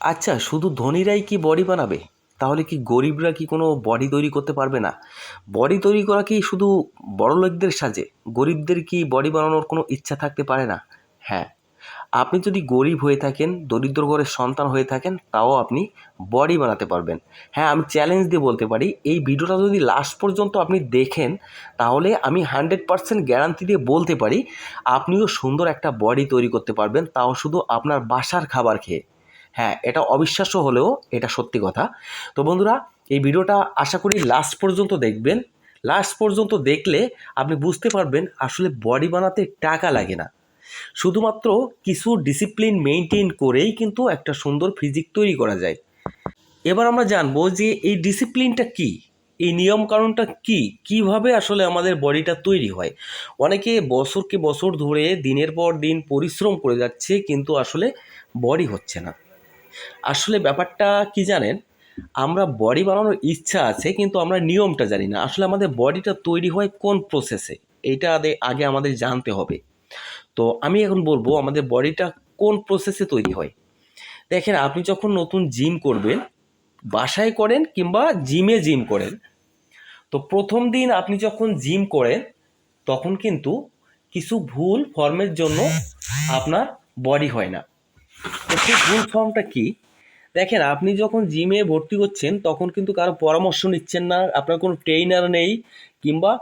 আচ্ছা, শুধু ধনীরাই কি বডি বানাবে? তাহলে কি গরিবরা কি কোনো বডি তৈরি করতে পারবে না? বডি তৈরি করা কি শুধু বড়লোকদের সাজে? গরিবদের কি বডি বানানোর কোনো ইচ্ছা থাকতে পারে না? হ্যাঁ, আপনি যদি গরিব হয়ে থাকেন, দরিদ্র ঘরের সন্তান হয়ে থাকেন, তাও আপনি বডি বানাতে পারবেন। হ্যাঁ, আমি চ্যালেঞ্জ দিয়ে বলতে পারি, এই ভিডিওটা যদি লাস্ট পর্যন্ত আপনি দেখেন, তাহলে আমি 100% গ্যারান্টি দিয়ে বলতে পারি, আপনিও সুন্দর একটা বডি তৈরি করতে পারবেন, তাও শুধু আপনার বাসার খাবার খেয়ে। হ্যাঁ, এটা অবিশ্বাস্য হলেও এটা সত্যি কথা। তো বন্ধুরা, এই ভিডিওটা আশা করি লাস্ট পর্যন্ত দেখবেন। লাস্ট পর্যন্ত দেখলে আপনি বুঝতে পারবেন আসলে বডি বানাতে টাকা লাগে না, শুধুমাত্র কিছু ডিসিপ্লিন মেনটেন করেই কিন্তু একটা সুন্দর ফিজিক তৈরি করা যায়। এবার আমরা জানবো যে এই ডিসিপ্লিনটা কি, এই নিয়মকানুনটা কি, কিভাবে আসলে আমাদের বডিটা তৈরি হয়। অনেকে বছরকে বছর ধরে দিনের পর দিন পরিশ্রম করে যাচ্ছে, কিন্তু আসলে বডি হচ্ছে না। আসলে ব্যাপারটা কি জানেন, আমরা বডি বানানোর ইচ্ছা আছে, কিন্তু আমরা নিয়মটা জানি না আসলে আমাদের বডিটা তৈরি হয় কোন প্রসেসে। এইটা আগে আমাদের জানতে হবে। তো আমি এখন বলবো আমাদের বডিটা কোন প্রসেসে তৈরি হয়। দেখেন, আপনি যখন নতুন জিম করবেন, বাসায় করেন কিংবা জিম করেন, তো প্রথম দিন আপনি যখন জিম করেন তখন কিন্তু কিছু ভুল ফর্মের জন্য আপনার বডি হয় না। তো সেই ভুল ফর্মটা কি? দেখেন, আপনি যখন জিমে ভর্তি হচ্ছেন তখন কিন্তু কারো পরামর্শ নিচ্ছেন না, আপনার কোনো ট্রেইনার নেই, কিংবা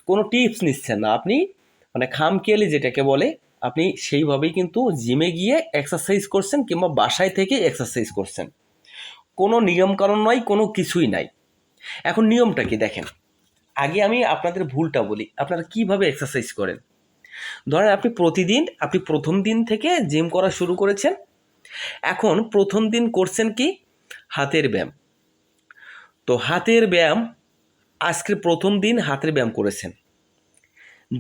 কোনো টিপস নিচ্ছেন না। আপনি মানে খামখেয়ালি যেটাকে বলে, আপনি সেইভাবেই কিন্তু জিমে গিয়ে এক্সারসাইজ করছেন কিংবা বাসায় থেকে এক্সারসাইজ করছেন। কোনো নিয়মকানুন নয়, কোনো কিছুই নাই। এখন নিয়মটা কি দেখেন, আগে আমি আপনাদের ভুলটা বলি, আপনারা কিভাবে এক্সারসাইজ করেন। ধরেন আপনি প্রথম দিন থেকে জিম করা শুরু করেছেন। এখন প্রথম দিন করছেন কি, হাতের ব্যায়াম। তো হাতের ব্যায়াম, আজকে প্রথম দিন হাতের ব্যায়াম করেছেন,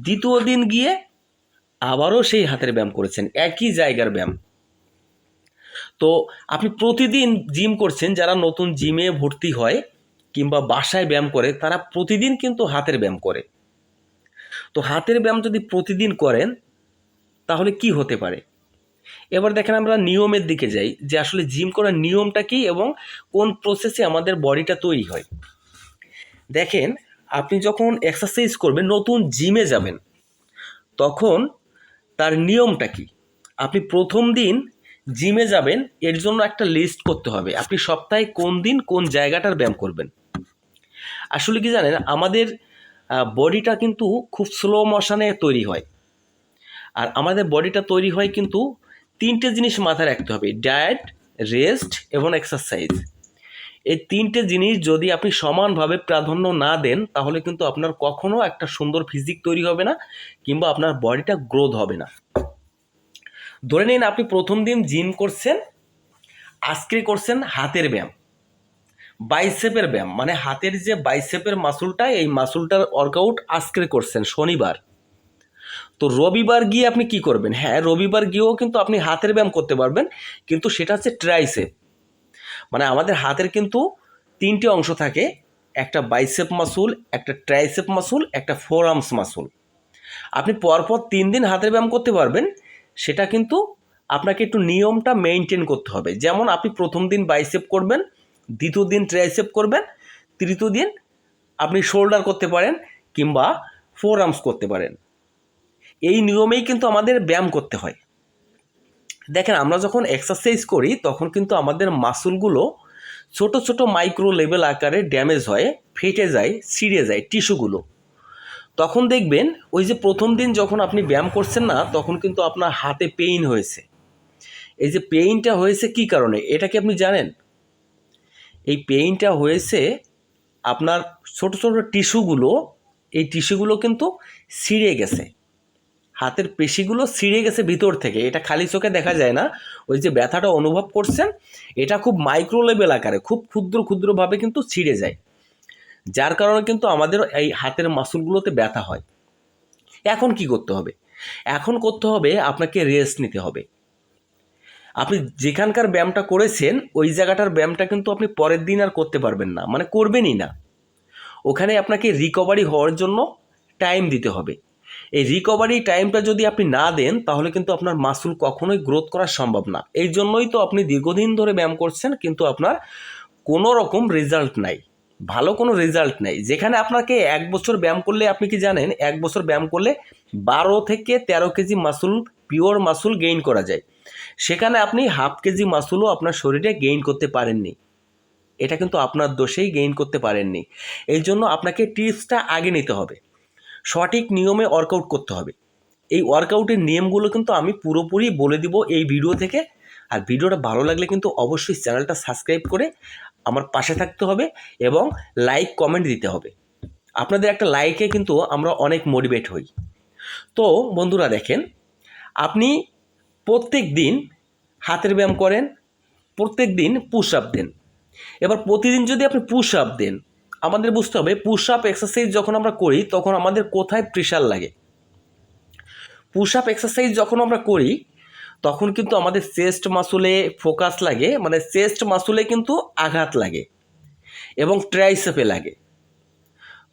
দ্বিতীয় দিন গিয়ে আবারও সেই হাতের ব্যায়াম করেছেন, একই জায়গার ব্যায়াম। তো আপনি প্রতিদিন জিম করছেন, যারা নতুন জিমে ভর্তি হয় কিংবা বাসায় ব্যায়াম করে, তারা প্রতিদিন কিন্তু হাতের ব্যায়াম করে। তো হাতের ব্যায়াম যদি প্রতিদিন করেন তাহলে কি হতে পারে? এবার দেখেন, আমরা নিয়মের দিকে যাই যে আসলে জিম করার নিয়মটা কি এবং কোন প্রসেসে আমাদের বডিটা তৈরি হয়। দেখেন, আপনি যখন এক্সারসাইজ করবেন, নতুন জিমে যাবেন, তখন তার নিয়মটা কি? আপনি প্রথম দিন জিমে যাবেন, এর জন্য একটা লিস্ট করতে হবে আপনি সপ্তাহে কোন দিন কোন জায়গাটার ব্যায়াম করবেন। আসলে কি জানেন, আমাদের বডিটা কিন্তু খুব স্লো মোশনে তৈরি হয়। আর আমাদের বডিটা তৈরি হয় কিন্তু তিনটে জিনিস মাথায় রাখতে হবে: ডায়েট, রেস্ট এবং এক্সারসাইজ। এই তিনটে জিনিস যদি আপনি সমানভাবে প্রাধান্য না দেন, তাহলে কিন্তু আপনার কখনো একটা সুন্দর ফিজিক তৈরি হবে না, কিংবা আপনার বডিটা গ্রোথ হবে না। ধরে নিন আপনি প্রথম দিন জিম করছেন, আজকে করছেন হাতের ব্যায়াম, বাইসেপের ব্যায়াম, মানে হাতের যে বাইসেপের মাসুলটা, এই মাসুলটার ওয়ার্কআউট আজকে করছেন শনিবার। তো রবিবার গিয়ে আপনি কি করবেন? হ্যাঁ, রবিবার গিয়েও কিন্তু আপনি হাতের ব্যায়াম করতে পারবেন, কিন্তু সেটা হচ্ছে ট্রাইসেপ। মানে আমাদের হাতের কিন্তু তিনটে অংশ থাকে: একটা বাইসেপ মাসুল, একটা ট্রাইসেপ মাসুল, একটা ফোর আর্মস মাসুল। আপনি পরপর 3 দিন হাতের ব্যায়াম করতে পারবেন, সেটা কিন্তু আপনাকে একটু নিয়মটা মেনটেন করতে হবে। যেমন আপনি প্রথম দিন বাইসেপ করবেন, দ্বিতীয় দিন ট্রাইসেপ করবেন, তৃতীয় দিন আপনি শোল্ডার করতে পারেন কিংবা ফোর আর্মস করতে পারেন। এই নিয়মেই কিন্তু আমাদের ব্যায়াম করতে হয়। দেখেন, আমরা যখন এক্সারসাইজ করি তখন কিন্তু আমাদের মাসুলগুলো ছোট ছোট মাইক্রো লেভেল আকারে ড্যামেজ হয়, ফেটে যায়, ছিঁড়ে যায় টিস্যুগুলো। তখন দেখবেন ওই যে প্রথম দিন যখন আপনি ব্যায়াম করছেন না, তখন কিন্তু আপনার হাতে পেইন হয়েছে। এই যে পেইনটা হয়েছে কি কারণে, এটা কি আপনি জানেন? এই পেইনটা হয়েছে আপনার ছোট ছোট টিস্যুগুলো, এই টিস্যুগুলো কিন্তু ছিঁড়ে গেছে, হাতের পেশিগুলো ছিঁড়ে গেছে ভিতর থেকে। এটা খালি চোখে দেখা যায় না। ওই যে ব্যথাটা অনুভব করছেন, এটা খুব মাইক্রো লেভেল আকারে, খুব ক্ষুদ্র ক্ষুদ্রভাবে কিন্তু ছিঁড়ে যায়, যার কারণে কিন্তু আমাদের এই হাতের মাসুলগুলোতে ব্যথা হয়। এখন কি করতে হবে? এখন করতে হবে আপনাকে রেস্ট নিতে হবে। আপনি যেখানকার ব্যায়ামটা করেছেন ওই জায়গাটার ব্যায়ামটা কিন্তু আপনি পরের দিন আর করতে পারবেন না, মানে করবেনই না। ওখানে আপনাকে রিকভারি হওয়ার জন্য টাইম দিতে হবে। এই রিকভারি টাইমটা যদি আপনি না দেন তাহলে কিন্তু আপনার মাসল কখনোই গ্রোথ করা সম্ভব না। এই জন্যই তো আপনি দীর্ঘদিন ধরে ব্যায়াম করছেন কিন্তু আপনার কোনো রকম রেজাল্ট নাই, ভালো কোনো রেজাল্ট নেই। যেখানে আপনাকে 1 বছর ব্যায়াম করলে, আপনি কি জানেন 1 বছর ব্যায়াম করলে 12 থেকে 13 KG muscle, pure muscle gain করা যায়, সেখানে আপনি হাফ কেজি মাসলও আপনার শরীরে গেইন করতে পারেননি। এটা কিন্তু আপনার দোষেই গেইন করতে পারেননি। এই জন্য আপনাকে টিপসটা আগে নিতে হবে, সঠিক নিয়মে ওয়ার্কআউট করতে হবে। এই ওয়ার্কআউটের নিয়মগুলো কিন্তু আমি পুরোপুরি বলে দিব এই ভিডিও থেকে। আর ভিডিওটা ভালো লাগলে কিন্তু অবশ্যই চ্যানেলটা সাবস্ক্রাইব করে আমার পাশে থাকতে হবে এবং লাইক কমেন্ট দিতে হবে। আপনাদের একটা লাইকে কিন্তু আমরা অনেক মোটিভেট হই। তো বন্ধুরা দেখেন, আপনি প্রত্যেক দিন হাতের ব্যায়াম করেন, প্রত্যেক দিন পুশ আপ দেন। এবার প্রতিদিন যদি আপনি পুশ আপ দেন, আমাদের বুঝতে হবে পুশ আপ এক্সারসাইজ যখন আমরা করি তখন আমাদের কোথায় প্রেশার লাগে। পুশ আপ এক্সারসাইজ যখন আমরা করি তখন কিন্তু আমাদের চেস্ট মাসুলে ফোকাস লাগে, মানে চেস্ট মাসুলে কিন্তু আঘাত লাগে এবং ট্রাইসেপে লাগে।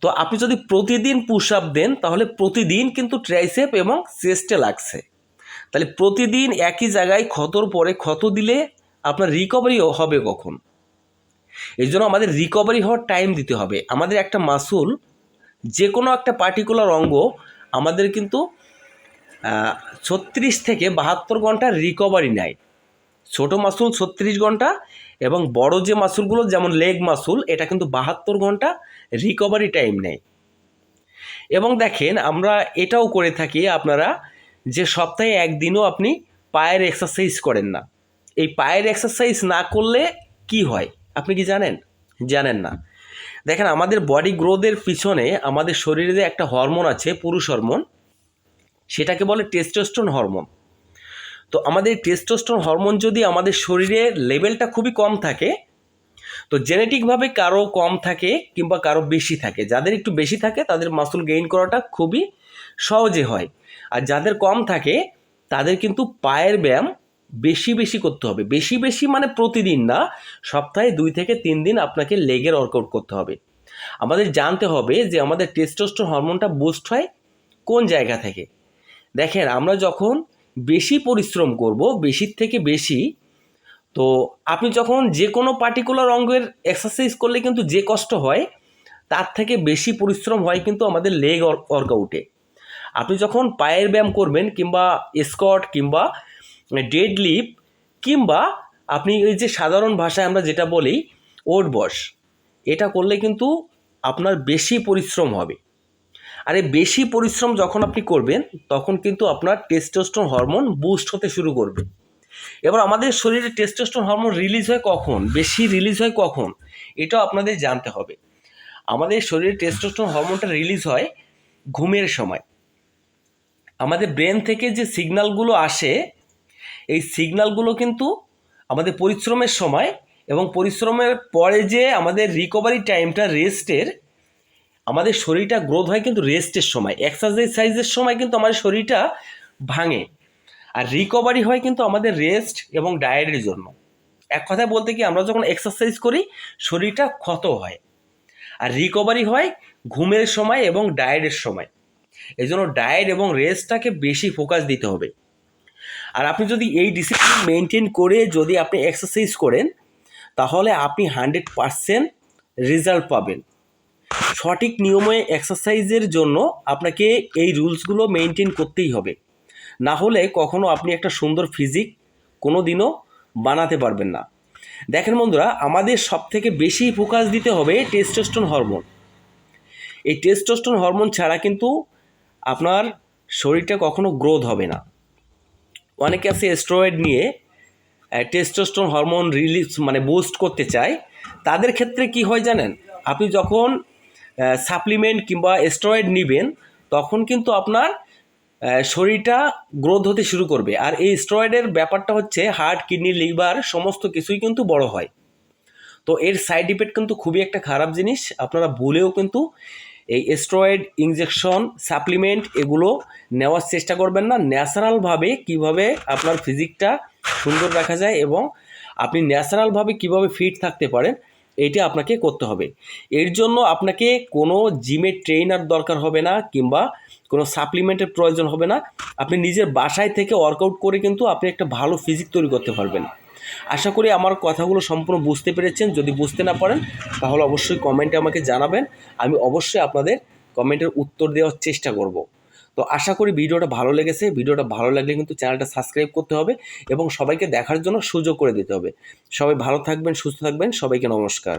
তো আপনি যদি প্রতিদিন পুশ আপ দেন তাহলে প্রতিদিন কিন্তু ট্রাইসেপ এবং চেস্টে লাগছে। তাহলে প্রতিদিন একই জায়গায় ক্ষতর পরে ক্ষত দিলে আপনার রিকভারি হবে কখন? এই জন্য আমাদের রিকভারি হওয়ার টাইম দিতে হবে। আমাদের একটা মাসুল, যে কোনো একটা পার্টিকুলার অঙ্গ আমাদের কিন্তু 36 থেকে 72 ঘন্টার রিকভারি নেয়। ছোটো মাসুল 36 ঘন্টা এবং বড় যে মাসুলগুলো যেমন লেগ মাসুল, এটা কিন্তু 72 ঘন্টা রিকভারি টাইম নেয়। এবং দেখেন আমরা এটাও করে থাকি, আপনারা যে সপ্তাহে একদিনও আপনি পায়ের এক্সারসাইজ করেন না। এই পায়ের এক্সারসাইজ না করলে কি হয় আপনি কি জানেন? জানেন না। দেখেন আমাদের বডি গ্রোথের পিছনে আমাদের শরীরে একটা হরমোন আছে, পুরুষ হরমোন, সেটাকে বলে টেস্টোস্টেরন হরমোন। তো আমাদের টেস্টোস্টেরন হরমোন যদি আমাদের শরীরের লেভেলটা খুবই কম থাকে, তো জেনেটিকভাবে কারো কম থাকে কিংবা কারো বেশি থাকে, যাদের একটু বেশি থাকে তাদের মাসল গেইন করাটা খুবই সহজে হয়। আর যাদের কম থাকে তাদের কিন্তু পায়ের ব্যায়াম বেশি বেশি করতে হবে। বেশি বেশি মানে প্রতিদিন না, সপ্তাহে 2 থেকে 3 দিন আপনাকে লেগের ওয়ার্কআউট করতে হবে। আমাদের জানতে হবে যে আমাদের টেস্টোস্টেরন হরমোনটা বুস্ট হয় কোন জায়গা থেকে। দেখেন আমরা যখন বেশি পরিশ্রম করব, বেশির থেকে বেশি, তো আপনি যখন যে কোনো পার্টিকুলার অঙ্গের এক্সারসাইজ করলে কিন্তু যে কষ্ট হয় তার থেকে বেশি পরিশ্রম হয় কিন্তু আমাদের লেগ ওয়ার্কআউটে। আপনি যখন পায়ের ব্যায়াম করবেন কিংবা স্কোয়াট কিংবা ডেড লিফট কিংবা আপনি এই যে সাধারণ ভাষায় আমরা যেটা বলি ওট বস, এটা করলে কিন্তু আপনার বেশি পরিশ্রম হবে। আর এই বেশি পরিশ্রম যখন আপনি করবেন তখন কিন্তু আপনার টেস্টোস্টেরন হরমোন বুস্ট হতে শুরু করবে। এবার আমাদের শরীরে টেস্টোস্টেরন হরমোন রিলিজ হয় কখন, বেশি রিলিজ হয় কখন, এটাও আপনাদের জানতে হবে। আমাদের শরীরে টেস্টোস্টেরন হরমোনটা রিলিজ হয় ঘুমের সময়। আমাদের ব্রেন থেকে যে সিগন্যালগুলো আসে, এই সিগন্যালগুলো কিন্তু আমাদের পরিশ্রমের সময় এবং পরিশ্রমের পরে যে আমাদের রিকভারি টাইমটা রেস্টের, আমাদের শরীরটা গ্রোথ হয় কিন্তু রেস্টের সময়। এক্সারসাইজের সময় কিন্তু আমাদের শরীরটা ভাঙে, আর রিকভারি হয় কিন্তু আমাদের রেস্ট এবং ডায়েটের জন্য। এক কথায় বলতে কি, আমরা যখন এক্সারসাইজ করি শরীরটা ক্ষত হয়, আর রিকভারি হয় ঘুমের সময় এবং ডায়েটের সময়। এই জন্য ডায়েট এবং রেস্টটাকে বেশি ফোকাস দিতে হবে। আর আপনি যদি এই ডিসিপ্লিন মেনটেন করে যদি আপনি এক্সারসাইজ করেন তাহলে আপনি 100% রেজাল্ট পাবেন। সঠিক নিয়মে এক্সারসাইজের জন্য আপনাকে এই রুলসগুলো মেনটেন করতেই হবে, না হলে কখনো আপনি একটা সুন্দর ফিজিক কোনো দিনও বানাতে পারবেন না। দেখেন বন্ধুরা, আমাদের সবথেকে বেশি ফোকাস দিতে হবে টেস্টোস্টেরন হরমোন। এই টেস্টোস্টেরন হরমোন ছাড়া কিন্তু আপনার শরীরটা কখনো গ্রোথ হবে না। অনেকে আছে স্টেরয়েড নিয়ে টেস্টোস্টেরন হরমোন রিলিজ মানে বুস্ট করতে চায়, তাদের ক্ষেত্রে কি হয় জানেন? আপনি যখন সাপ্লিমেন্ট কিংবা স্টেরয়েড নেবেন তখন কিন্তু আপনার শরীরটা গ্রোথ হতে শুরু করবে। আর এই স্টেরয়েডের ব্যাপারটা হচ্ছে হার্ট, কিডনি, লিভার সমস্ত কিছুই কিন্তু বড় হয়। তো এর সাইড ইফেক্ট কিন্তু খুবই একটা খারাপ জিনিস। আপনারা ভুলেও কিন্তু এই স্টেরয়েড ইনজেকশন, সাপ্লিমেন্ট এগুলো নেওয়ার চেষ্টা করবেন না। ন্যাচারালভাবে কিভাবে আপনার ফিজিকটা সুন্দর রাখা যায় এবং আপনি ন্যাচারালভাবে কিভাবে ফিট থাকতে পারেন এইটা আপনাকে করতে হবে। এর জন্য আপনাকে কোনো জিমের ট্রেইনার দরকার হবে না, কিংবা কোনো সাপ্লিমেন্টের প্রয়োজন হবে না। আপনি নিজের বাসায় থেকে ওয়ার্কআউট করে কিন্তু আপনি একটা ভালো ফিজিক তৈরি করতে পারবেন। আশা করি আমার কথাগুলো সম্পূর্ণ বুঝতে পেরেছেন। যদি বুঝতে না পারেন তাহলে অবশ্যই কমেন্টে আমাকে জানাবেন, আমি অবশ্যই আপনাদের কমেন্টের উত্তর দেওয়ার চেষ্টা করব। তো আশা করি ভিডিওটা ভালো লেগেছে। ভিডিওটা ভালো লাগলে কিন্তু চ্যানেলটা সাবস্ক্রাইব করতে হবে এবং সবাইকে দেখার জন্য সুযোগ করে দিতে হবে। সবাই ভালো থাকবেন, সুস্থ থাকবেন, সবাইকে নমস্কার।